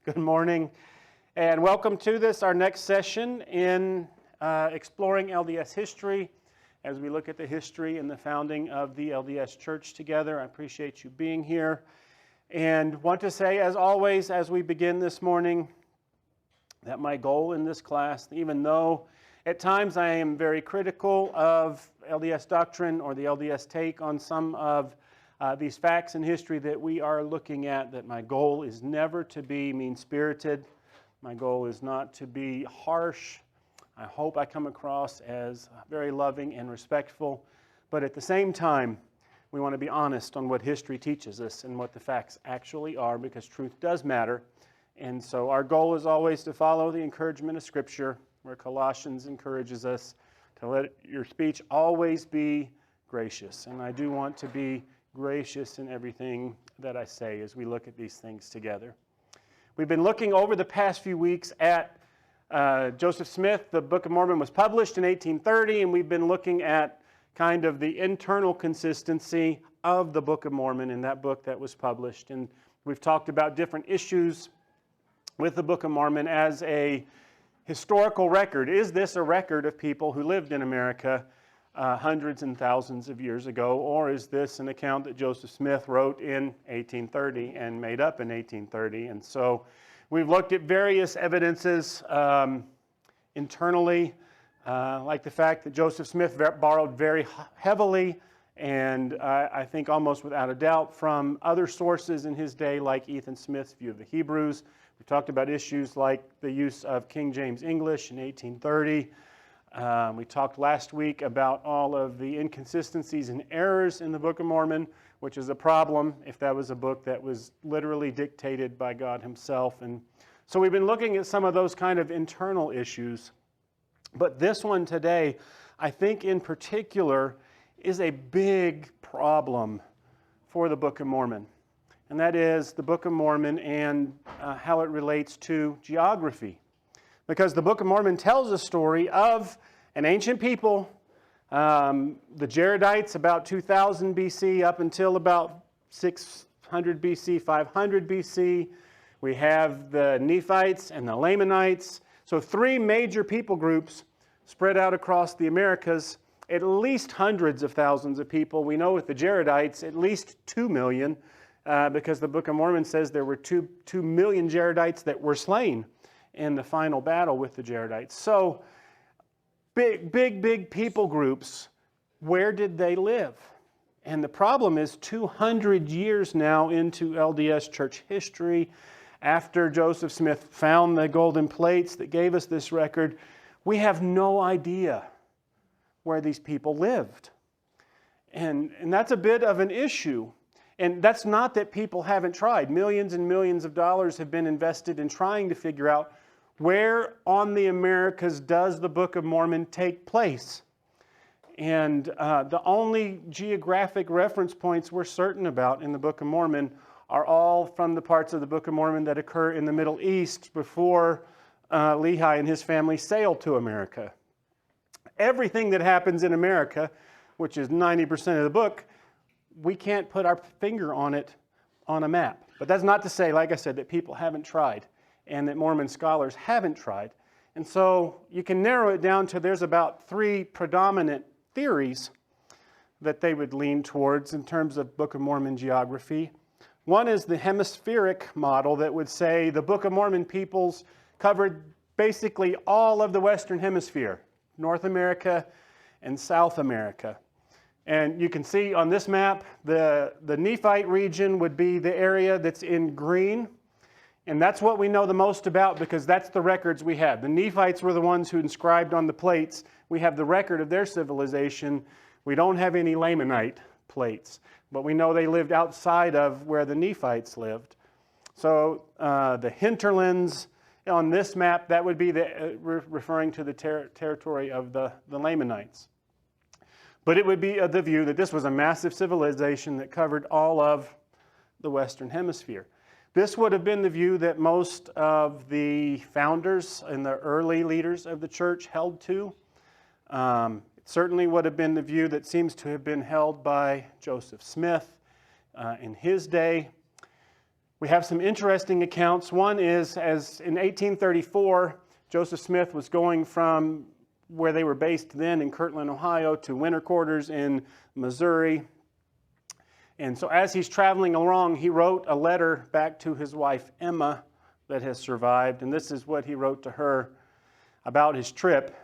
Good morning, and welcome to this, our next session in exploring LDS history as we look at the history and the founding of the LDS Church together. I appreciate you being here, and want to say, as always, as we begin this morning, that my goal in this class, even though at times I am very critical of LDS doctrine or the LDS take on some of these facts in history that we are looking at, that my goal is never to be mean-spirited. My goal is not to be harsh. I hope I come across as very loving and respectful. But at the same time, we want to be honest on what history teaches us and what the facts actually are, because truth does matter. And so our goal is always to follow the encouragement of Scripture, where Colossians encourages us to let your speech always be gracious. And I do want to be gracious in everything that I say as we look at these things together. We've been looking over the past few weeks at Joseph Smith. The Book of Mormon was published in 1830, and we've been looking at kind of the internal consistency of the Book of Mormon in that book that was published. And we've talked about different issues with the Book of Mormon as a historical record. Is this a record of people who lived in America hundreds and thousands of years ago, or is this an account that Joseph Smith wrote in 1830 and made up in 1830? And so we've looked at various evidences internally, like the fact that Joseph Smith borrowed very heavily, and I think almost without a doubt, from other sources in his day, like Ethan Smith's view of the Hebrews. We talked about issues like the use of King James English in 1830. We talked last week about all of the inconsistencies and errors in the Book of Mormon, which is a problem if that was a book that was literally dictated by God himself. And so we've been looking at some of those kind of internal issues. But this one today, I think in particular, is a big problem for the Book of Mormon. And that is the Book of Mormon and how it relates to geography. Because the Book of Mormon tells a story of an ancient people, the Jaredites about 2000 BC up until about 600 BC, 500 BC. We have the Nephites and the Lamanites. So three major people groups spread out across the Americas, at least hundreds of thousands of people. We know with the Jaredites, at least 2 million, because the Book of Mormon says there were 2 million Jaredites that were slain in the final battle with the Jaredites. So big people groups, where did they live? And the problem is 200 years now into LDS church history, after Joseph Smith found the golden plates that gave us this record, we have no idea where these people lived. And that's a bit of an issue. And that's not that people haven't tried. Millions and millions of dollars have been invested in trying to figure out where on the Americas does the Book of Mormon take place. And the only geographic reference points we're certain about in the Book of Mormon are all from the parts of the Book of Mormon that occur in the Middle East before Lehi and his family sailed to America. Everything that happens in America, which is 90% of the book, we can't put our finger on it on a map. But that's not to say, like I said, that people haven't tried and that Mormon scholars haven't tried. And so you can narrow it down to there's about 3 predominant theories that they would lean towards in terms of Book of Mormon geography. One is the hemispheric model that would say the Book of Mormon peoples covered basically all of the Western Hemisphere, North America and South America. And you can see on this map, the Nephite region would be the area that's in green. And that's what we know the most about, because that's the records we have. The Nephites were the ones who inscribed on the plates. We have the record of their civilization. We don't have any Lamanite plates, but we know they lived outside of where the Nephites lived. So the hinterlands on this map, that would be referring to the territory of the Lamanites. But it would be the view that this was a massive civilization that covered all of the Western Hemisphere. This would have been the view that most of the founders and the early leaders of the church held to. It certainly would have been the view that seems to have been held by Joseph Smith in his day. We have some interesting accounts. One is, as in 1834, Joseph Smith was going from where they were based then in Kirtland, Ohio, to winter quarters in Missouri. And so as he's traveling along, he wrote a letter back to his wife, Emma, that has survived. And this is what he wrote to her about his trip.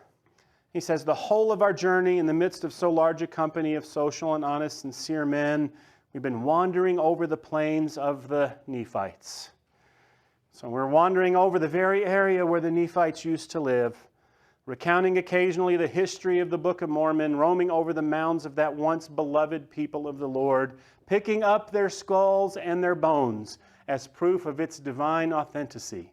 He says, "The whole of our journey in the midst of so large a company of social and honest, sincere men, we've been wandering over the plains of the Nephites." So we're wandering over the very area where the Nephites used to live, recounting occasionally the history of the Book of Mormon, roaming over the mounds of that once beloved people of the Lord, picking up their skulls and their bones as proof of its divine authenticity.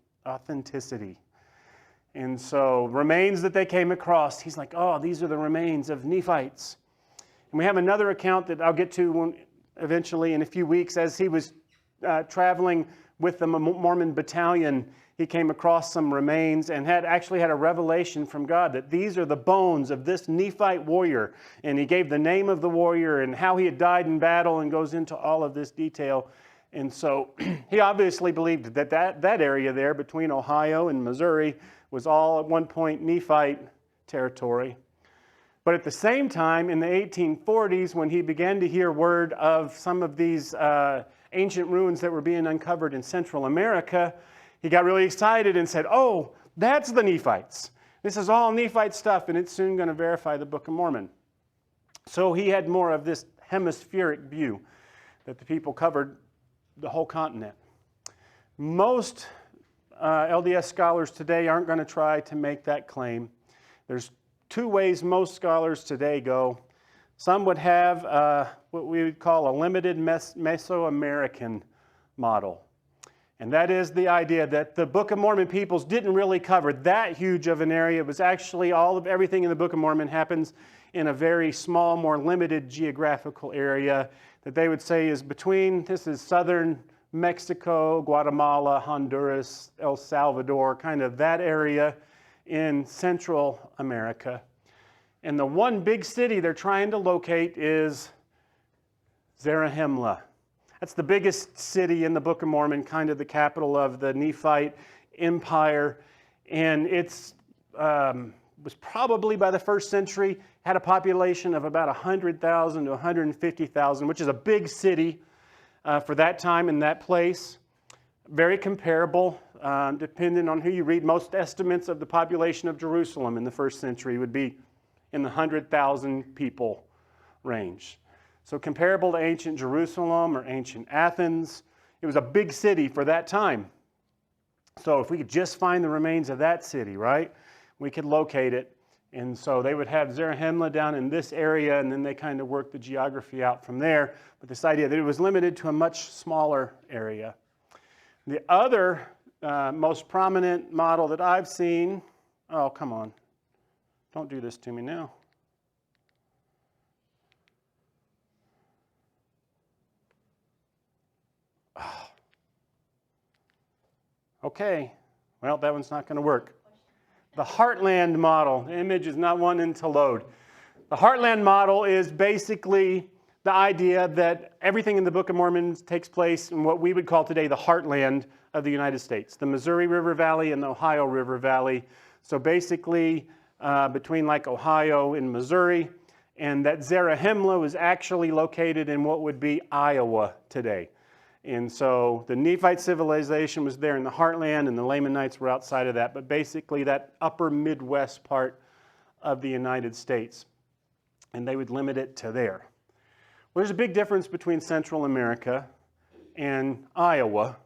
And so remains that they came across, he's like, oh, these are the remains of Nephites. And we have another account that I'll get to eventually in a few weeks. As he was traveling with the Mormon battalion, he came across some remains and actually had a revelation from God that these are the bones of this Nephite warrior. And he gave the name of the warrior and how he had died in battle and goes into all of this detail. And so he obviously believed that that area there between Ohio and Missouri was all at one point Nephite territory. But at the same time, in the 1840s, when he began to hear word of some of these ancient ruins that were being uncovered in Central America, he got really excited and said, oh, that's the Nephites. This is all Nephite stuff, and it's soon going to verify the Book of Mormon. So he had more of this hemispheric view that the people covered the whole continent. Most LDS scholars today aren't going to try to make that claim. There's two ways most scholars today go. Some would have what we would call a limited Mesoamerican model. And that is the idea that the Book of Mormon peoples didn't really cover that huge of an area. It was actually everything in the Book of Mormon happens in a very small, more limited geographical area that they would say is between, this is southern Mexico, Guatemala, Honduras, El Salvador, kind of that area in Central America. And the one big city they're trying to locate is Zarahemla. That's the biggest city in the Book of Mormon, kind of the capital of the Nephite Empire. And it's was probably by the first century, had a population of about 100,000 to 150,000, which is a big city for that time and that place. Very comparable, depending on who you read. Most estimates of the population of Jerusalem in the first century would be in the 100,000 people range. So comparable to ancient Jerusalem or ancient Athens. It was a big city for that time. So if we could just find the remains of that city, right, we could locate it. And so they would have Zarahemla down in this area, and then they kind of worked the geography out from there. But this idea that it was limited to a much smaller area. The other most prominent model that I've seen, oh, come on. Don't do this to me now. Oh. Okay, well, that one's not going to work. The Heartland model. The image is not wanting to load. The Heartland model is basically the idea that everything in the Book of Mormon takes place in what we would call today the heartland of the United States, the Missouri River Valley and the Ohio River Valley. So basically between like Ohio and Missouri, and that Zarahemla was actually located in what would be Iowa today. And so the Nephite civilization was there in the heartland, and the Lamanites were outside of that, but basically that upper Midwest part of the United States. And they would limit it to there. Well, there's a big difference between Central America and Iowa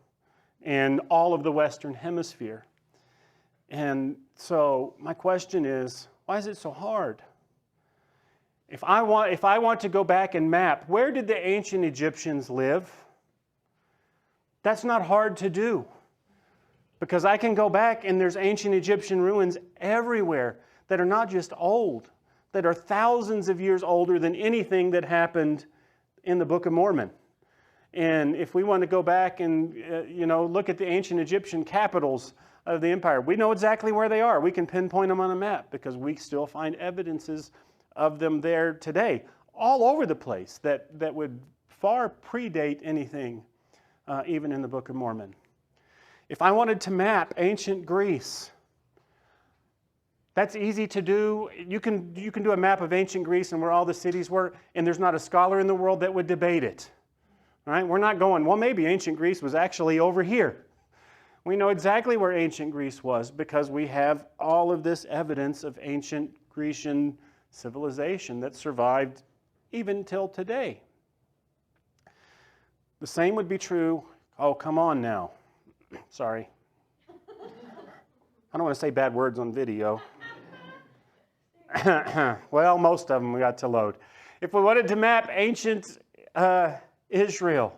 and all of the Western Hemisphere. And so my question is, why is it so hard? If I want to go back and map, where did the ancient Egyptians live? That's not hard to do, because I can go back and there's ancient Egyptian ruins everywhere that are not just old, that are thousands of years older than anything that happened in the Book of Mormon. And if we want to go back and look at the ancient Egyptian capitals of the empire, we know exactly where they are. We can pinpoint them on a map because we still find evidences of them there today, all over the place, that would far predate anything even in the Book of Mormon. If I wanted to map ancient Greece, that's easy to do. You can do a map of ancient Greece and where all the cities were, and there's not a scholar in the world that would debate it. All right? We're not going, well, maybe ancient Greece was actually over here. We know exactly where ancient Greece was because we have all of this evidence of ancient Grecian civilization that survived even till today. The same would be true, oh, come on now. Sorry. I don't want to say bad words on video. Well, most of them we got to load. If we wanted to map ancient Israel,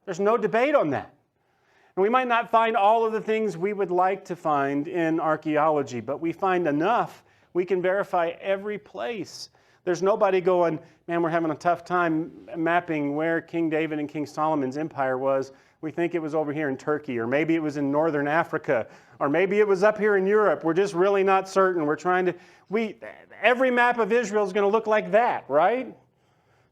there's no debate on that. And we might not find all of the things we would like to find in archaeology, but we find enough. We can verify every place. There's nobody going, man, we're having a tough time mapping where King David and King Solomon's empire was. We think it was over here in Turkey, or maybe it was in northern Africa, or maybe it was up here in Europe. We're just really not certain. We're trying to, every map of Israel is going to look like that, right?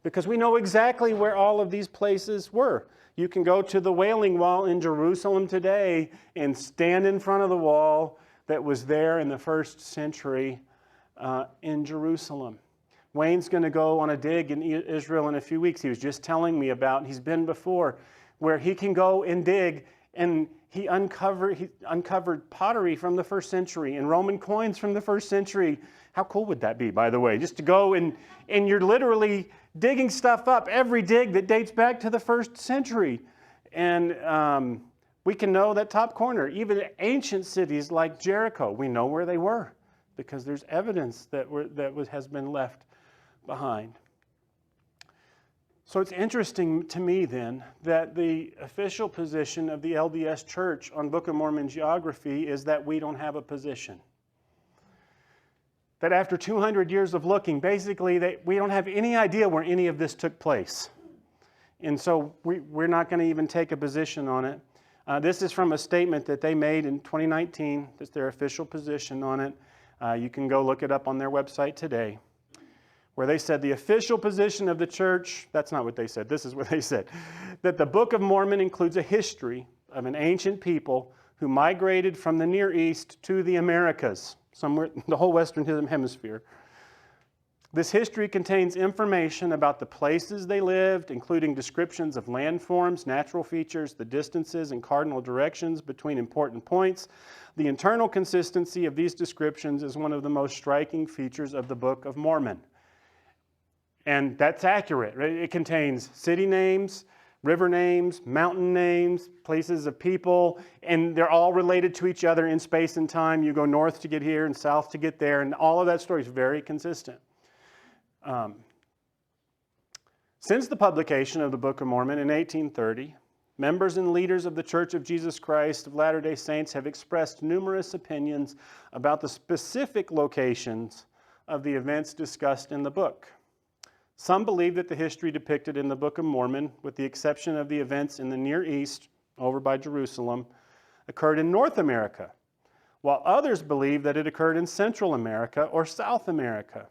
Because we know exactly where all of these places were. You can go to the Wailing Wall in Jerusalem today and stand in front of the wall that was there in the 1st century in Jerusalem. Wayne's going to go on a dig in Israel in a few weeks. He was just telling me about, he's been before, where he can go and dig, and he uncovered pottery from the 1st century and Roman coins from the 1st century. How cool would that be, by the way? Just to go and you're literally digging stuff up, every dig that dates back to the 1st century. And we can know that top corner, even ancient cities like Jericho, we know where they were because there's evidence that has been left behind. So it's interesting to me then that the official position of the LDS Church on Book of Mormon geography is that we don't have a position. That after 200 years of looking, basically we don't have any idea where any of this took place. And so we're not going to even take a position on it. This is from a statement that they made in 2019. That's their official position on it. You can go look it up on their website today, where they said the official position of the church, that's not what they said, this is what they said, that the Book of Mormon includes a history of an ancient people who migrated from the Near East to the Americas, somewhere in the whole Western Hemisphere. This history contains information about the places they lived, including descriptions of landforms, natural features, the distances and cardinal directions between important points. The internal consistency of these descriptions is one of the most striking features of the Book of Mormon. And that's accurate, right? It contains city names, river names, mountain names, places of people, and they're all related to each other in space and time. You go north to get here and south to get there, and all of that story is very consistent. Since the publication of the Book of Mormon in 1830, members and leaders of the Church of Jesus Christ of Latter-day Saints have expressed numerous opinions about the specific locations of the events discussed in the book. Some believe that the history depicted in the Book of Mormon, with the exception of the events in the Near East, over by Jerusalem, occurred in North America, while others believe that it occurred in Central America or South America.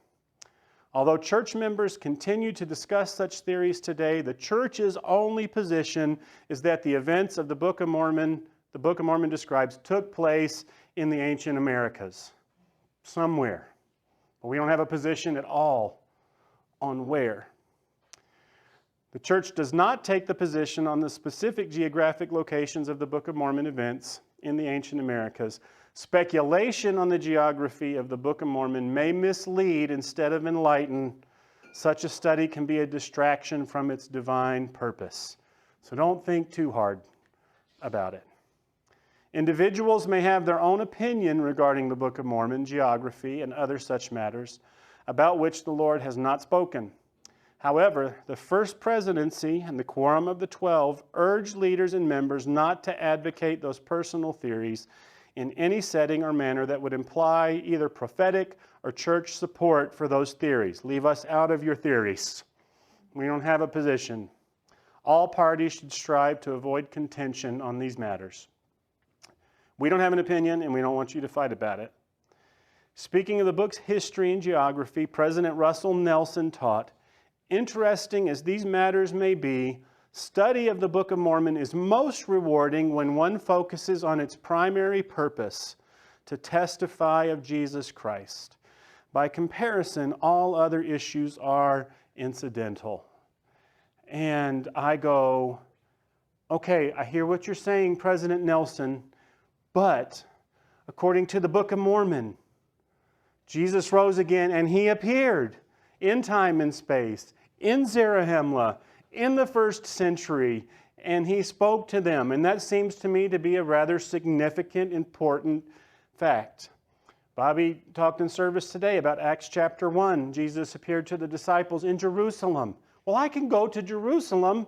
Although church members continue to discuss such theories today, the church's only position is that the events of the Book of Mormon describes, took place in the ancient Americas, somewhere. But we don't have a position at all on where. The church does not take the position on the specific geographic locations of the Book of Mormon events in the ancient Americas. Speculation on the geography of the Book of Mormon may mislead instead of enlighten. Such a study can be a distraction from its divine purpose. So don't think too hard about it. Individuals may have their own opinion regarding the Book of Mormon, geography, and other such matters, about which the Lord has not spoken. However, the First Presidency and the Quorum of the 12 urge leaders and members not to advocate those personal theories in any setting or manner that would imply either prophetic or church support for those theories. Leave us out of your theories. We don't have a position. All parties should strive to avoid contention on these matters. We don't have an opinion, and we don't want you to fight about it. Speaking of the book's history and geography, President Russell Nelson taught, interesting as these matters may be, Study of the Book of Mormon is most rewarding when one focuses on its primary purpose, to testify of Jesus Christ. By comparison, all other issues are incidental. And I go, okay, I hear what you're saying, President Nelson, but according to the Book of Mormon, Jesus rose again and he appeared in time and space, in Zarahemla, in the first century, and he spoke to them. And that seems to me to be a rather significant, important fact. Bobby talked in service today about Acts chapter 1. Jesus appeared to the disciples in Jerusalem. Well, I can go to Jerusalem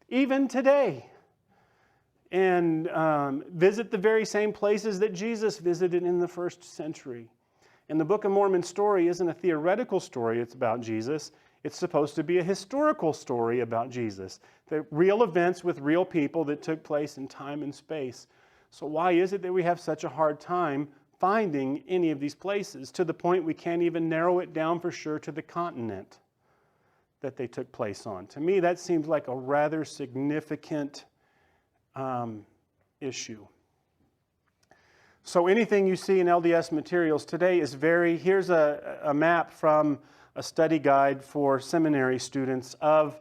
even today and visit the very same places that Jesus visited in the first century. And the Book of Mormon story isn't a theoretical story, it's about Jesus. It's supposed to be a historical story about Jesus. The real events with real people that took place in time and space. So why is it that we have such a hard time finding any of these places, to the point we can't even narrow it down for sure to the continent that they took place on? To me, that seems like a rather significant issue. So anything you see in LDS materials today is here's a map from a study guide for seminary students of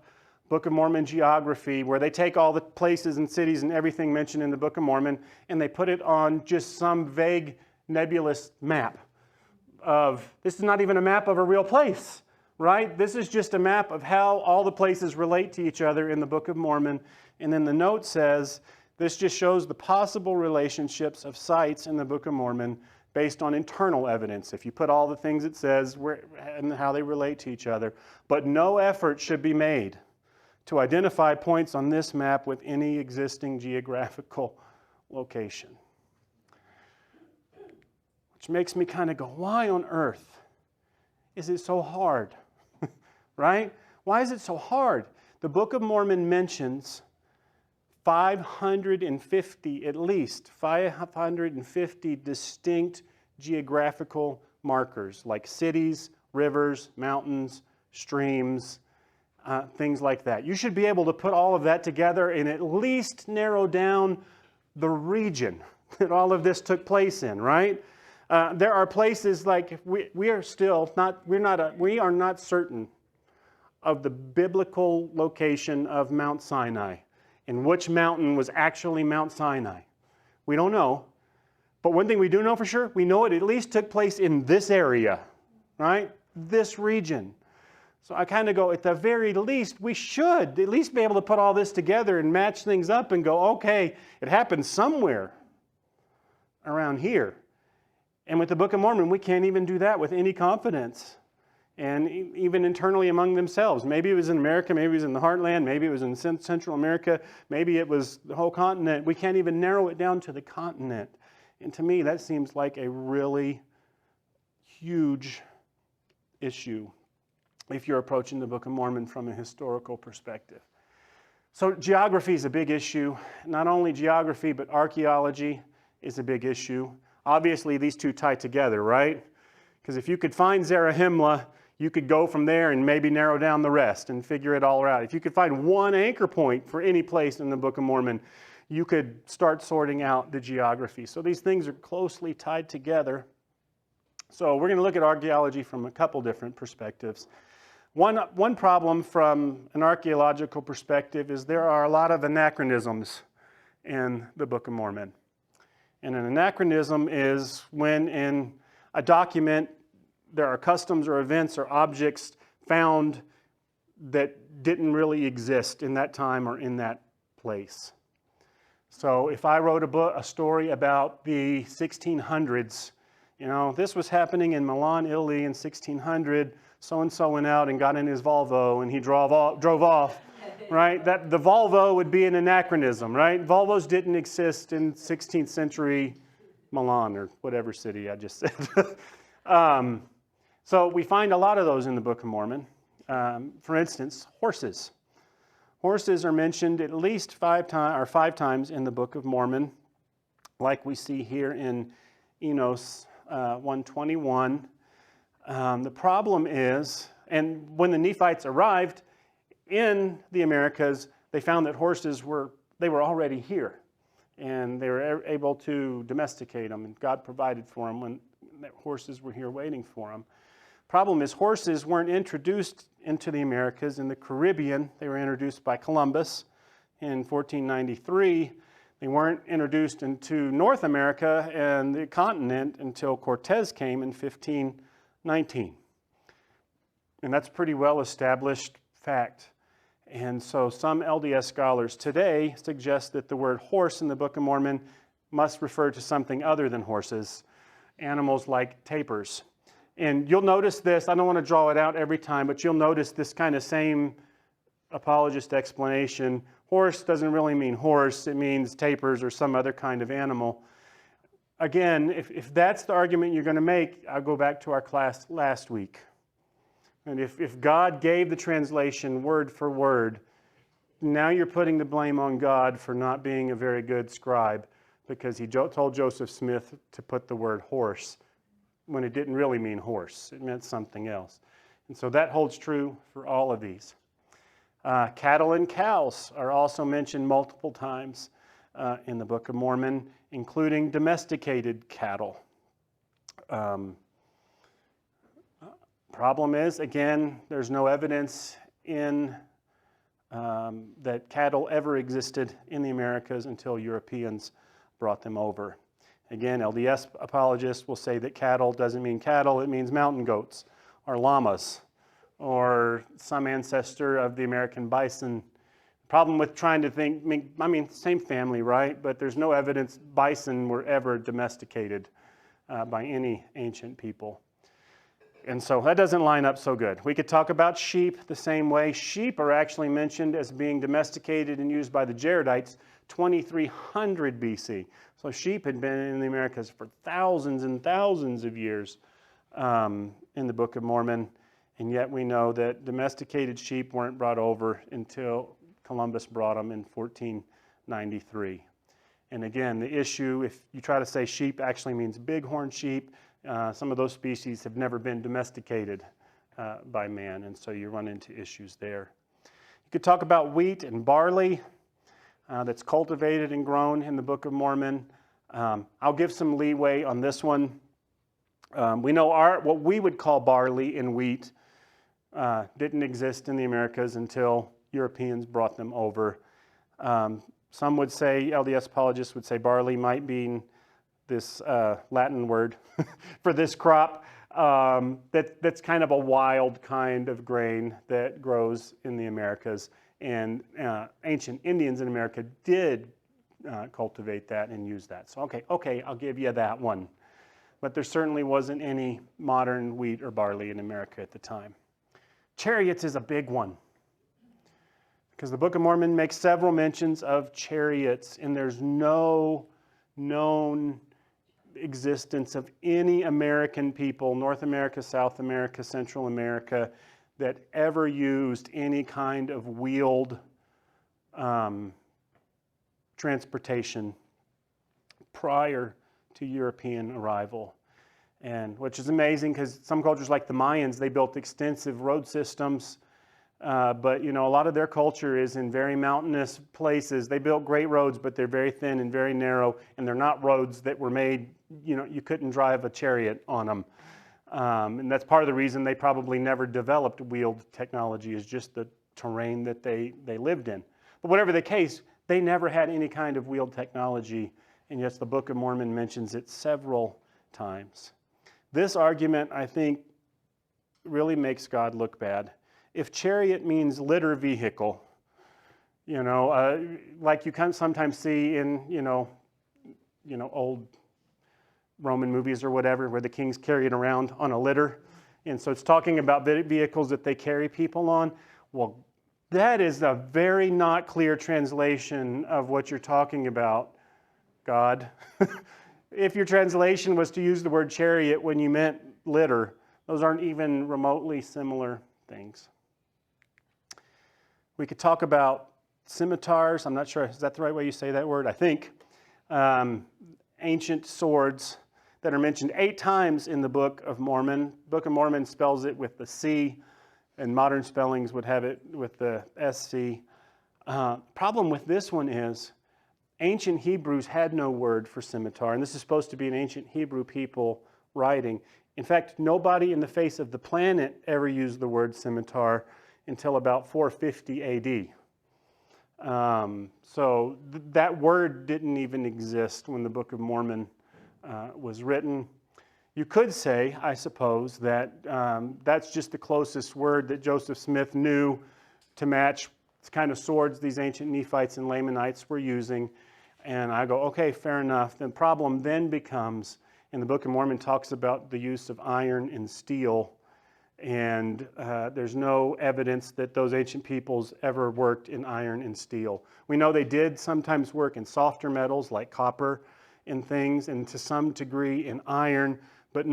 Book of Mormon geography, where they take all the places and cities and everything mentioned in the Book of Mormon and they put it on just some vague nebulous map of, this is not even a map of a real place, right? This is just a map of how all the places relate to each other in the Book of Mormon. And then the note says, this just shows the possible relationships of sites in the Book of Mormon based on internal evidence. If you put all the things it says and how they relate to each other. But no effort should be made to identify points on this map with any existing geographical location. Which makes me kind of go, why on earth is it so hard? Right? Why is it so hard? The Book of Mormon mentions 550, at least 550 distinct geographical markers, like cities, rivers, mountains, streams, things like that. You should be able to put all of that together and at least narrow down the region that all of this took place in, right? There are places like we are not certain of the biblical location of Mount Sinai and which mountain was actually Mount Sinai. We don't know. But one thing we do know for sure, we know it at least took place in this area, right? This region. So I kind of go, at the very least, we should at least be able to put all this together and match things up and go, okay, it happened somewhere around here. And with the Book of Mormon, we can't even do that with any confidence. And even internally among themselves. Maybe it was in America, maybe it was in the heartland, maybe it was in Central America, maybe it was the whole continent. We can't even narrow it down to the continent. And to me, that seems like a really huge issue if you're approaching the Book of Mormon from a historical perspective. So geography is a big issue. Not only geography, but archaeology is a big issue. Obviously, these two tie together, right? Because if you could find Zarahemla, you could go from there and maybe narrow down the rest and figure it all out. If you could find one anchor point for any place in the Book of Mormon, you could start sorting out the geography. So these things are closely tied together. So we're going to look at archaeology from a couple different perspectives. One problem from an archaeological perspective is there are a lot of anachronisms in the Book of Mormon. And an anachronism is when in a document there are customs or events or objects found that didn't really exist in that time or in that place. So if I wrote a story about the 1600s, this was happening in Milan, Italy in 1600, so-and-so went out and got in his Volvo and he drove off, right? The Volvo would be an anachronism, right? Volvos didn't exist in 16th century Milan or whatever city I just said. So we find a lot of those in the Book of Mormon. For instance, horses. Horses are mentioned at least five times in the Book of Mormon, like we see here in Enos 121. The problem is, and when the Nephites arrived in the Americas, they found that horses were already here, and they were able to domesticate them, and God provided for them when horses were here waiting for them. Problem is, horses weren't introduced into the Americas. In the Caribbean, they were introduced by Columbus in 1493. They weren't introduced into North America and the continent until Cortez came in 1519. And that's a pretty well established fact. And so some LDS scholars today suggest that the word horse in the Book of Mormon must refer to something other than horses, animals like tapirs. And you'll notice this, I don't want to draw it out every time, but you'll notice this kind of same apologist explanation. Horse doesn't really mean horse, it means tapirs or some other kind of animal. Again, if that's the argument you're going to make, I'll go back to our class last week. And if God gave the translation word for word, now you're putting the blame on God for not being a very good scribe, because he told Joseph Smith to put the word horse when it didn't really mean horse. It meant something else. And so that holds true for all of these. Cattle and cows are also mentioned multiple times in the Book of Mormon, including domesticated cattle. Problem is, again, there's no evidence in that cattle ever existed in the Americas until Europeans brought them over. Again, LDS apologists will say that cattle doesn't mean cattle, it means mountain goats or llamas or some ancestor of the American bison. Problem with trying to think, I mean, same family, right? But there's no evidence bison were ever domesticated by any ancient people. And so that doesn't line up so good. We could talk about sheep the same way. Sheep are actually mentioned as being domesticated and used by the Jaredites 2300 BC. So sheep had been in the Americas for thousands and thousands of years in the Book of Mormon, and yet we know that domesticated sheep weren't brought over until Columbus brought them in 1493. And again, the issue, if you try to say sheep actually means bighorn sheep, some of those species have never been domesticated by man, and so you run into issues there. You could talk about wheat and barley that's cultivated and grown in the Book of Mormon. I'll give some leeway on this one. We know what we would call barley and wheat didn't exist in the Americas until Europeans brought them over. Some would say, LDS apologists would say barley might be this Latin word for this crop that's kind of a wild kind of grain that grows in the Americas. And ancient Indians in America did cultivate that and use that. So okay, I'll give you that one. But there certainly wasn't any modern wheat or barley in America at the time. Chariots is a big one, because the Book of Mormon makes several mentions of chariots, and there's no known existence of any American people, North America, South America, Central America, that ever used any kind of wheeled transportation prior to European arrival. And which is amazing, because some cultures like the Mayans, they built extensive road systems, but you know, a lot of their culture is in very mountainous places. They built great roads, but they're very thin and very narrow, and they're not roads that were made, you know, you couldn't drive a chariot on them. And that's part of the reason they probably never developed wheeled technology, is just the terrain that they lived in. But whatever the case, they never had any kind of wheeled technology, and yet the Book of Mormon mentions it several times. This argument, I think, really makes God look bad. If chariot means litter vehicle, you know, like you can sometimes see in, you know, old Roman movies or whatever, where the king's carried around on a litter, and so it's talking about vehicles that they carry people on. Well, that is a very not clear translation of what you're talking about, God. If your translation was to use the word chariot when you meant litter, those aren't even remotely similar things. We could talk about scimitars. I'm not sure, is that the right way you say that word? I think. Ancient swords that are mentioned 8 times in the Book of Mormon. Book of Mormon spells it with the C, and modern spellings would have it with the SC. Problem with this one is ancient Hebrews had no word for scimitar, and this is supposed to be an ancient Hebrew people writing. In fact, nobody in the face of the planet ever used the word scimitar until about 450 AD. That word didn't even exist when the Book of Mormon was written. You could say, I suppose, that that's just the closest word that Joseph Smith knew to match the kind of swords these ancient Nephites and Lamanites were using. And I go, okay, fair enough. The problem then becomes, and the Book of Mormon talks about the use of iron and steel, and there's no evidence that those ancient peoples ever worked in iron and steel. We know they did sometimes work in softer metals like copper and things, and to some degree in iron, but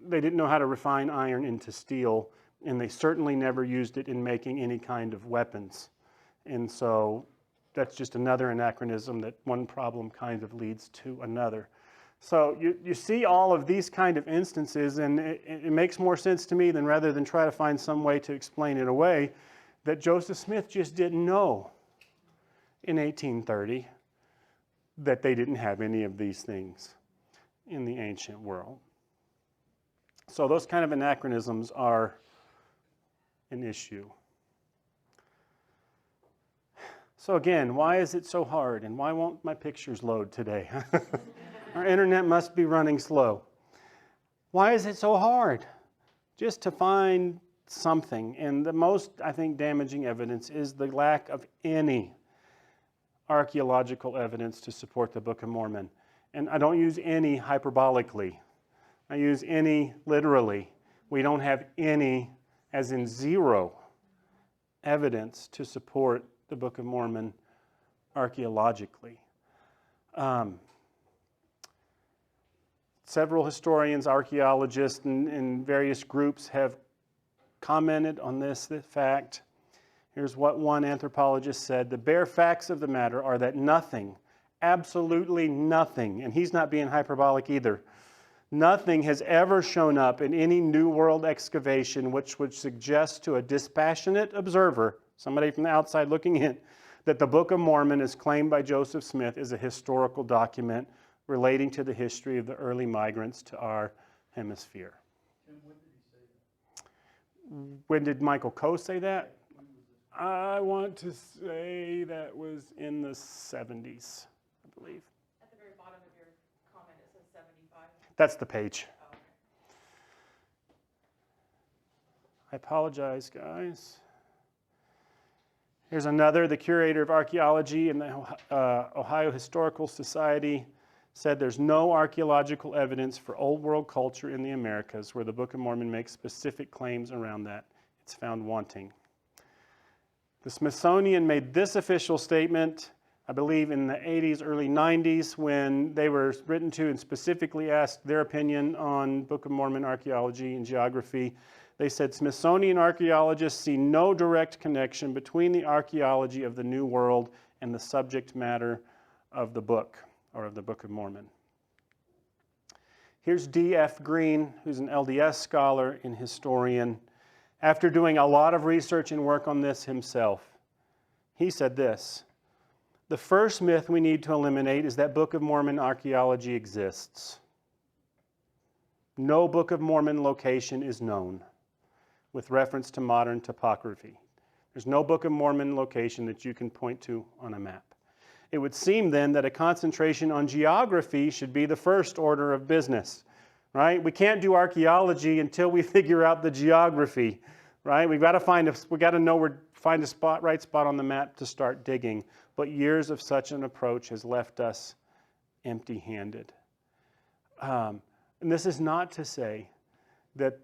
they didn't know how to refine iron into steel, and they certainly never used it in making any kind of weapons. And so that's just another anachronism, that one problem kind of leads to another. So you see all of these kind of instances, and it makes more sense to me than rather than try to find some way to explain it away, that Joseph Smith just didn't know in 1830 that they didn't have any of these things in the ancient world. So those kind of anachronisms are an issue. So again, why is it so hard, and why won't my pictures load today? Our internet must be running slow. Why is it so hard? Just to find something. And the most, I think, damaging evidence is the lack of any archaeological evidence to support the Book of Mormon. And I don't use any hyperbolically. I use any literally. We don't have any, as in zero, evidence to support the Book of Mormon archaeologically. Several historians, archaeologists, and various groups have commented on this fact. Here's what one anthropologist said: the bare facts of the matter are that nothing, absolutely nothing, and he's not being hyperbolic either, nothing has ever shown up in any New World excavation which would suggest to a dispassionate observer, somebody from the outside looking in, that the Book of Mormon, as claimed by Joseph Smith, is a historical document relating to the history of the early migrants to our hemisphere. And when did he say that? When did Michael Coe say that? I want to say that was in the 70s, I believe. At the very bottom of your comment, it says 75. That's the page. Oh, okay. I apologize, guys. Here's another. The curator of archaeology in the Ohio Historical Society said there's no archaeological evidence for Old World culture in the Americas where the Book of Mormon makes specific claims around that. It's found wanting. The Smithsonian made this official statement, I believe in the 80s, early 90s, when they were written to and specifically asked their opinion on Book of Mormon archaeology and geography. They said Smithsonian archaeologists see no direct connection between the archaeology of the New World and the subject matter of the book, or of the Book of Mormon. Here's D.F. Green, who's an LDS scholar and historian. After doing a lot of research and work on this himself, he said this: the first myth we need to eliminate is that Book of Mormon archaeology exists. No Book of Mormon location is known with reference to modern topography. There's no Book of Mormon location that you can point to on a map. It would seem then that a concentration on geography should be the first order of business, right? We can't do archaeology until we figure out the geography, right? We got to know find a right spot on the map to start digging. But years of such an approach has left us empty-handed. And this is not to say that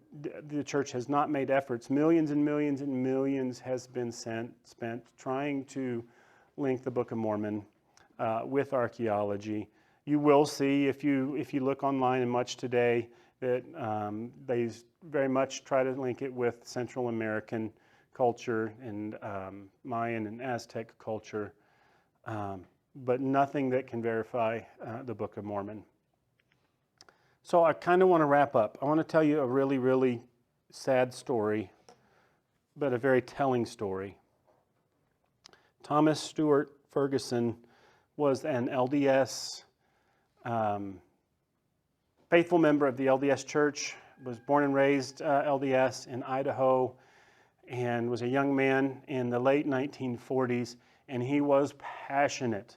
the church has not made efforts. Millions and millions and millions has been spent trying to link the Book of Mormon with archaeology. You will see, if you look online and much today, that they very much try to link it with Central American culture and Mayan and Aztec culture, but nothing that can verify the Book of Mormon. So I kind of want to wrap up. I want to tell you a really, really sad story, but a very telling story. Thomas Ferguson was an LDS, faithful member of the LDS Church, was born and raised LDS in Idaho, and was a young man in the late 1940s, and he was passionate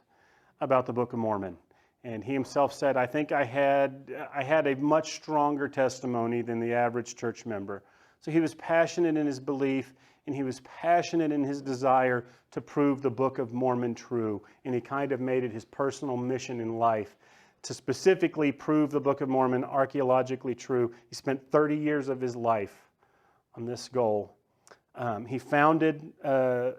about the Book of Mormon. And he himself said, I think I had a much stronger testimony than the average church member. So he was passionate in his belief, and he was passionate in his desire to prove the Book of Mormon true. And he kind of made it his personal mission in life to specifically prove the Book of Mormon archaeologically true. He spent 30 years of his life on this goal. He founded an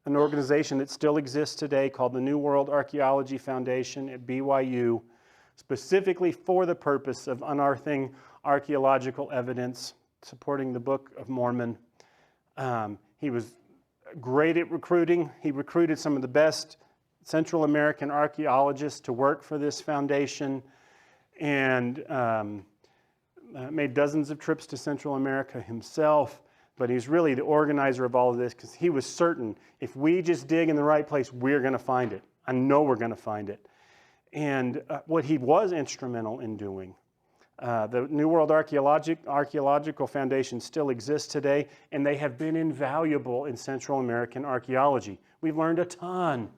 organization that still exists today called the New World Archaeology Foundation at BYU, specifically for the purpose of unearthing archaeological evidence supporting the Book of Mormon. He was great at recruiting. He recruited some of the best Central American archaeologists to work for this foundation, and made dozens of trips to Central America himself. But he's really the organizer of all of this because he was certain if we just dig in the right place, we're going to find it. I know we're going to find it. And what he was instrumental in doing, the New World Archaeological Foundation still exists today, and they have been invaluable in Central American archaeology. We've learned a ton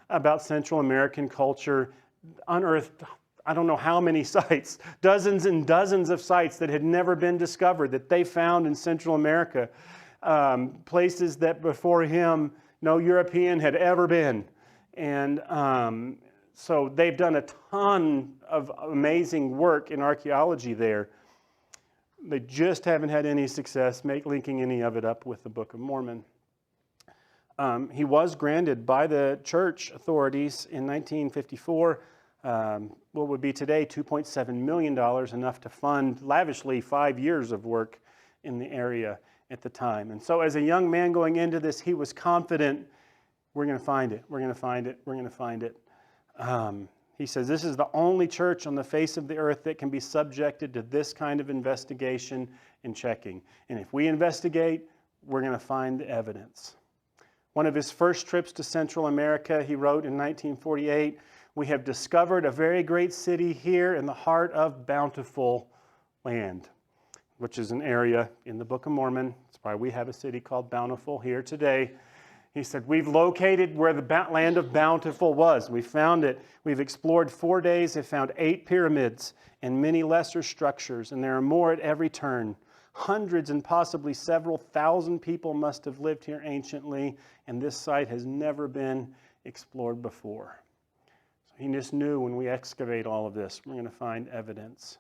about Central American culture, unearthed I don't know how many sites, dozens and dozens of sites that had never been discovered that they found in Central America, places that before him no European had ever been. And so they've done a ton of amazing work in archaeology there. They just haven't had any success linking any of it up with the Book of Mormon. He was granted by the church authorities in 1954 what would be today $2.7 million, enough to fund lavishly 5 years of work in the area at the time. And so as a young man going into this, he was confident, we're going to find it, we're going to find it, we're going to find it. He says, this is the only church on the face of the earth that can be subjected to this kind of investigation and checking. And if we investigate, we're going to find the evidence. One of his first trips to Central America, he wrote in 1948, we have discovered a very great city here in the heart of bountiful land, which is an area in the Book of Mormon. That's why we have a city called Bountiful here today. He said, we've located where the land of Bountiful was. We found it. We've explored 4 days, have found 8 pyramids and many lesser structures, and there are more at every turn. Hundreds and possibly several thousand people must have lived here anciently, and this site has never been explored before. He just knew when we excavate all of this, we're going to find evidence.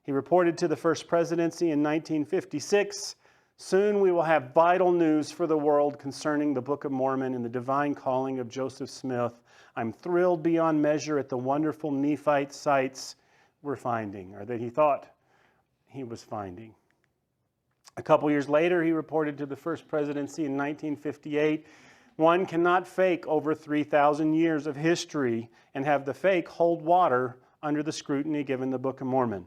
He reported to the First Presidency in 1956, soon we will have vital news for the world concerning the Book of Mormon and the divine calling of Joseph Smith. I'm thrilled beyond measure at the wonderful Nephite sites we're finding, or that he thought he was finding. A couple years later, he reported to the First Presidency in 1958, one cannot fake over 3,000 years of history and have the fake hold water under the scrutiny given the Book of Mormon.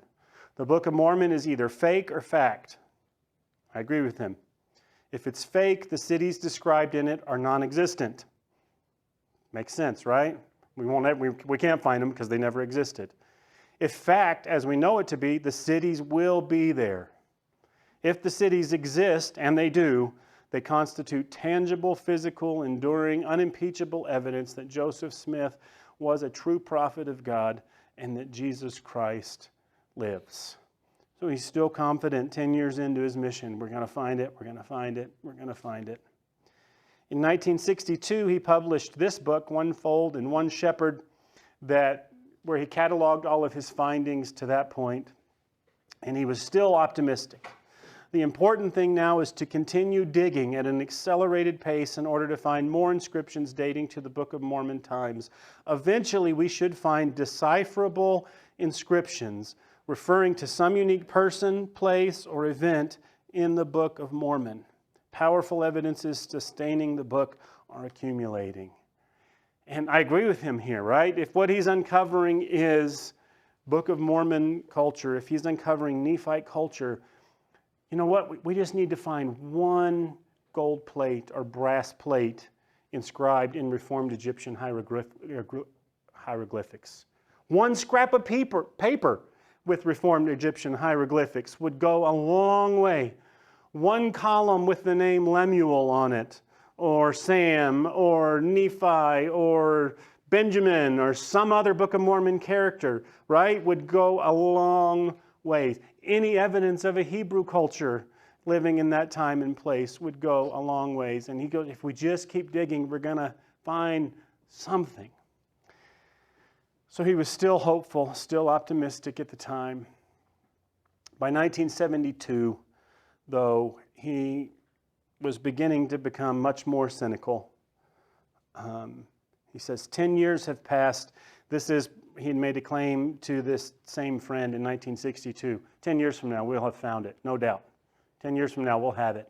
The Book of Mormon is either fake or fact. I agree with him. If it's fake, the cities described in it are non-existent. Makes sense, right? We can't find them because they never existed. If fact, as we know it to be, the cities will be there. If the cities exist, and they do, they constitute tangible, physical, enduring, unimpeachable evidence that Joseph Smith was a true prophet of God and that Jesus Christ lives. So he's still confident 10 years into his mission. We're going to find it, we're going to find it, we're going to find it. In 1962, he published this book, One Fold and One Shepherd, where he cataloged all of his findings to that point, and he was still optimistic. The important thing now is to continue digging at an accelerated pace in order to find more inscriptions dating to the Book of Mormon times. Eventually, we should find decipherable inscriptions referring to some unique person, place, or event in the Book of Mormon. Powerful evidences sustaining the book are accumulating. And I agree with him here, right? If what he's uncovering is Book of Mormon culture, if he's uncovering Nephite culture, you know what? We just need to find one gold plate or brass plate inscribed in Reformed Egyptian hieroglyphics. One scrap of paper with Reformed Egyptian hieroglyphics would go a long way. One column with the name Lemuel on it, or Sam, or Nephi, or Benjamin, or some other Book of Mormon character, right, would go a long way. Any evidence of a Hebrew culture living in that time and place would go a long ways. And he goes, if we just keep digging, we're going to find something. So he was still hopeful, still optimistic at the time. By 1972, though, he was beginning to become much more cynical. He says, 10 years have passed. He had made a claim to this same friend in 1962. 10 years from now, we'll have found it, no doubt. 10 years from now, we'll have it.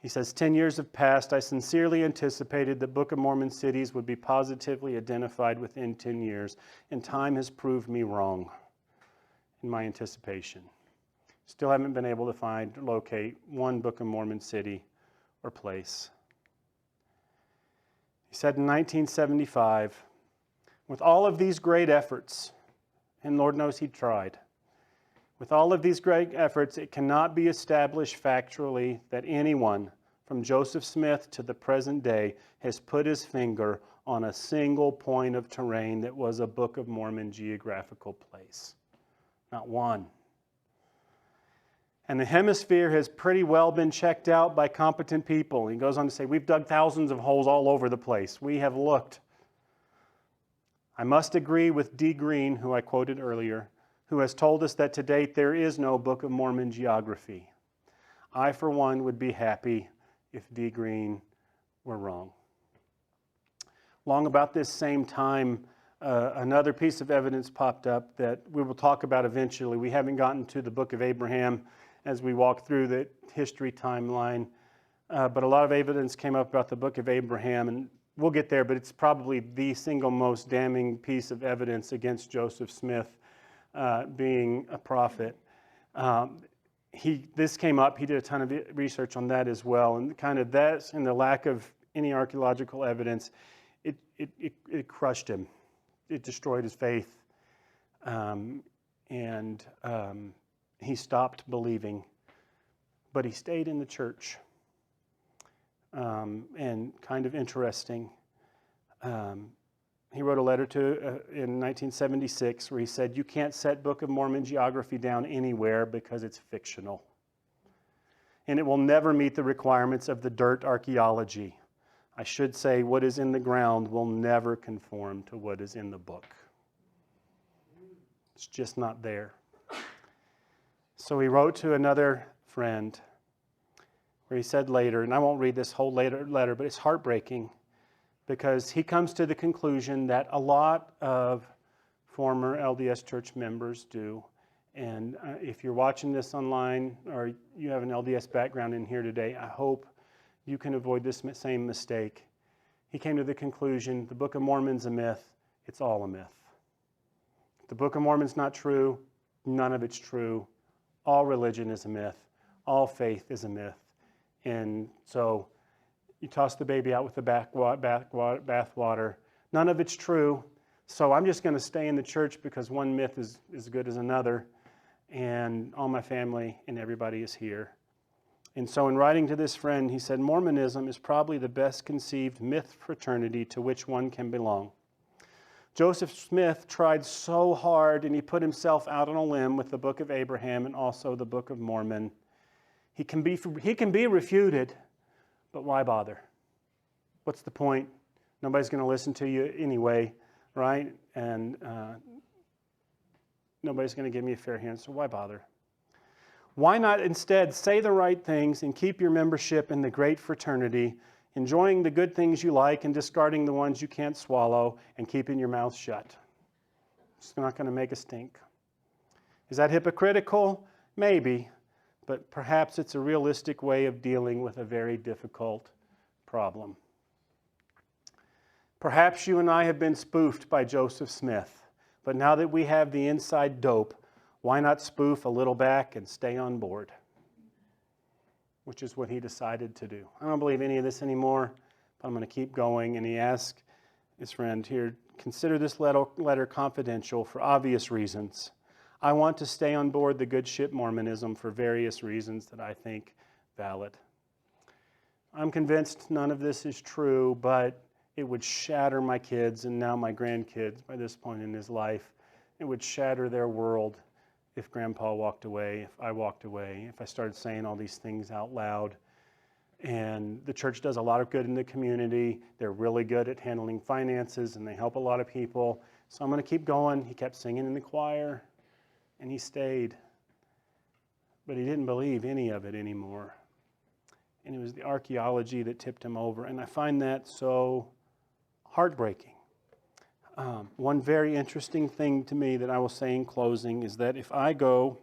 He says, 10 years have passed. I sincerely anticipated that Book of Mormon cities would be positively identified within 10 years, and time has proved me wrong in my anticipation. Still haven't been able to locate one Book of Mormon city or place. He said in 1975, with all of these great efforts, and Lord knows he tried, with all of these great efforts, it cannot be established factually that anyone from Joseph Smith to the present day has put his finger on a single point of terrain that was a Book of Mormon geographical place. Not one. And the hemisphere has pretty well been checked out by competent people. He goes on to say, we've dug thousands of holes all over the place. We have looked. I must agree with D. Green, who I quoted earlier, who has told us that to date there is no Book of Mormon geography. I, for one, would be happy if D. Green were wrong. Long about this same time, another piece of evidence popped up that we will talk about eventually. We haven't gotten to the Book of Abraham as we walk through the history timeline, but a lot of evidence came up about the Book of Abraham, and we'll get there, but it's probably the single most damning piece of evidence against Joseph Smith being a prophet. This came up, he did a ton of research on that as well, and kind of that and the lack of any archaeological evidence, it crushed him. It destroyed his faith, and he stopped believing, but he stayed in the church. And kind of interesting, he wrote a letter in 1976 where he said, you can't set Book of Mormon geography down anywhere because it's fictional. And it will never meet the requirements of the dirt archaeology. I should say what is in the ground will never conform to what is in the book. It's just not there. So he wrote to another friend where he said later, and I won't read this whole letter, but it's heartbreaking because he comes to the conclusion that a lot of former LDS church members do. And if you're watching this online or you have an LDS background in here today, I hope you can avoid this same mistake. He came to the conclusion, the Book of Mormon's a myth, it's all a myth. The Book of Mormon's not true, none of it's true. All religion is a myth, all faith is a myth. And so you toss the baby out with the bathwater. None of it's true, so I'm just going to stay in the church because one myth is as good as another, and all my family and everybody is here. And so in writing to this friend, he said, Mormonism is probably the best conceived myth fraternity to which one can belong. Joseph Smith tried so hard, and he put himself out on a limb with the Book of Abraham and also the Book of Mormon. He can be refuted, but why bother? What's the point? Nobody's going to listen to you anyway, right? And nobody's going to give me a fair hand, so why bother? Why not instead say the right things and keep your membership in the great fraternity, enjoying the good things you like and discarding the ones you can't swallow and keeping your mouth shut? It's not going to make a stink. Is that hypocritical? Maybe. But perhaps it's a realistic way of dealing with a very difficult problem. Perhaps you and I have been spoofed by Joseph Smith, but now that we have the inside dope, why not spoof a little back and stay on board? Which is what he decided to do. I don't believe any of this anymore, But I'm going to keep going. And he asked his friend here, consider this letter confidential for obvious reasons. I want to stay on board the good ship Mormonism for various reasons that I think valid. I'm convinced none of this is true, but it would shatter my kids and now my grandkids by this point in his life. It would shatter their world if Grandpa walked away, if I walked away, if I started saying all these things out loud. And the church does a lot of good in the community. They're really good at handling finances, and they help a lot of people. So I'm going to keep going. He kept singing in the choir, and he stayed. But he didn't believe any of it anymore. And it was the archaeology that tipped him over. And I find that so heartbreaking. One very interesting thing to me that I will say in closing is that if I go,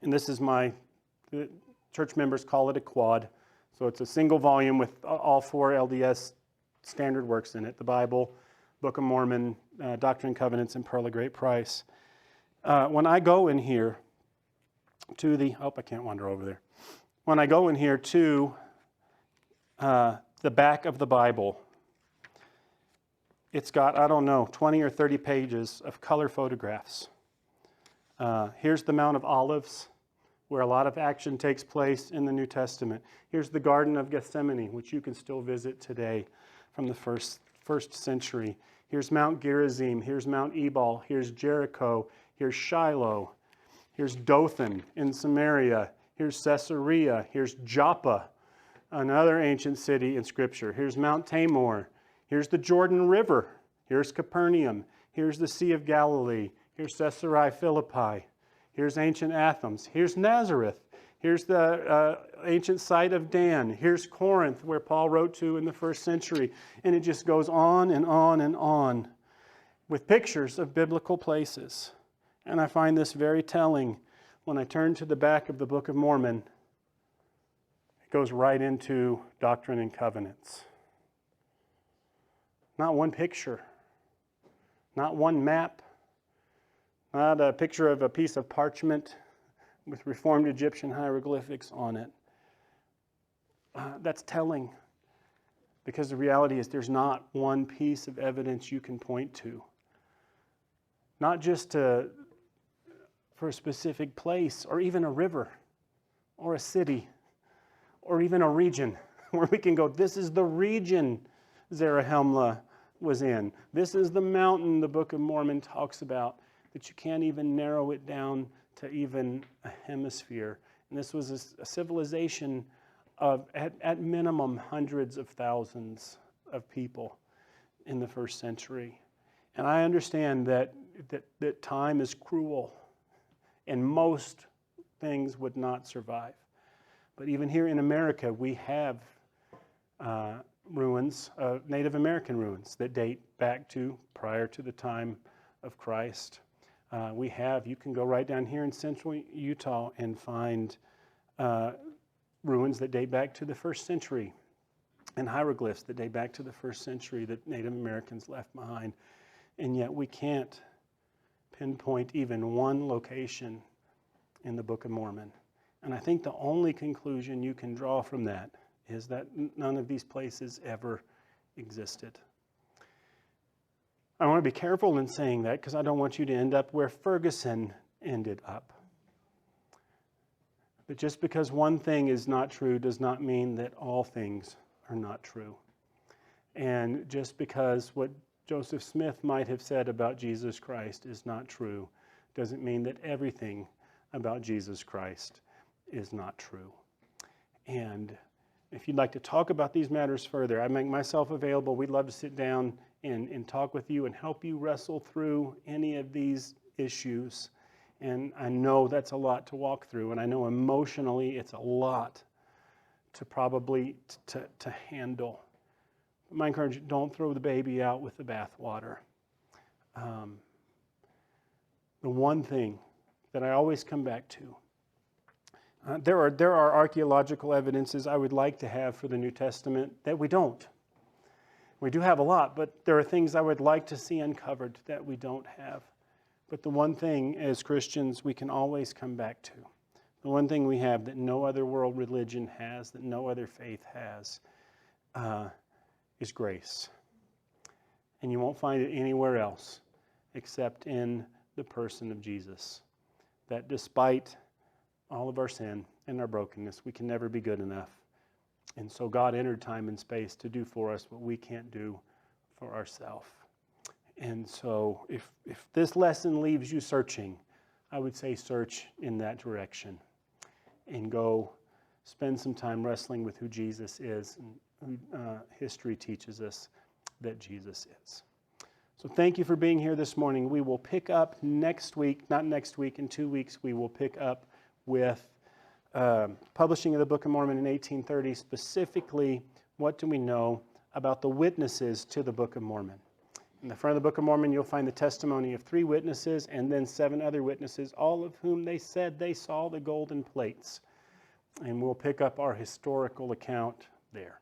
and this is the church members call it a quad, so it's a single volume with all 4 LDS standard works in it, the Bible, Book of Mormon, Doctrine and Covenants, and Pearl of Great Price. When I go in here to I can't wander over there. When I go in here to the back of the Bible, it's got, 20 or 30 pages of color photographs. Here's the Mount of Olives, where a lot of action takes place in the New Testament. Here's the Garden of Gethsemane, which you can still visit today from the first century. Here's Mount Gerizim. Here's Mount Ebal. Here's Jericho. Here's Shiloh. Here's Dothan in Samaria. Here's Caesarea. Here's Joppa, another ancient city in Scripture. Here's Mount Tabor. Here's the Jordan River. Here's Capernaum. Here's the Sea of Galilee. Here's Caesarea Philippi. Here's ancient Athens. Here's Nazareth. Here's the ancient site of Dan. Here's Corinth, where Paul wrote to in the 1st century. And it just goes on and on and on with pictures of biblical places. And I find this very telling. When I turn to the back of the Book of Mormon, it goes right into Doctrine and Covenants. Not one picture, not one map, not a picture of a piece of parchment with Reformed Egyptian hieroglyphics on it. That's telling, because the reality is there's not one piece of evidence you can point to. Not just for a specific place, or even a river, or a city, or even a region, where we can go, this is the region Zarahemla was in. This is the mountain the Book of Mormon talks about, that you can't even narrow it down to even a hemisphere. And this was a civilization of, at minimum, hundreds of thousands of people in the 1st century. And I understand that time is cruel, and most things would not survive. But even here in America, we have ruins, Native American ruins, that date back to prior to the time of Christ. You can go right down here in central Utah and find ruins that date back to the 1st century, and hieroglyphs that date back to the 1st century that Native Americans left behind. And yet we can't pinpoint even one location in the Book of Mormon. And I think the only conclusion you can draw from that is that none of these places ever existed. I want to be careful in saying that, because I don't want you to end up where Ferguson ended up. But just because one thing is not true does not mean that all things are not true. And just because what Joseph Smith might have said about Jesus Christ is not true doesn't mean that everything about Jesus Christ is not true. And if you'd like to talk about these matters further, I make myself available. We'd love to sit down and talk with you and help you wrestle through any of these issues. And I know that's a lot to walk through, and I know emotionally it's a lot to probably to handle. My encouragement, don't throw the baby out with the bathwater. The one thing that I always come back to, there are archaeological evidences I would like to have for the New Testament that we don't. We do have a lot, but there are things I would like to see uncovered that we don't have. But the one thing as Christians we can always come back to, the one thing we have that no other world religion has, that no other faith has, is grace. And you won't find it anywhere else except in the person of Jesus. That despite all of our sin and our brokenness, we can never be good enough. And so God entered time and space to do for us what we can't do for ourselves. And so if this lesson leaves you searching, I would say search in that direction and go spend some time wrestling with who Jesus is and who history teaches us that Jesus is. So thank you for being here this morning. We will pick up next week, not next week, in 2 weeks, we will pick up with publishing of the Book of Mormon in 1830. Specifically, what do we know about the witnesses to the Book of Mormon? In the front of the Book of Mormon, you'll find the testimony of 3 witnesses and then 7 other witnesses, all of whom they said they saw the golden plates. And we'll pick up our historical account there.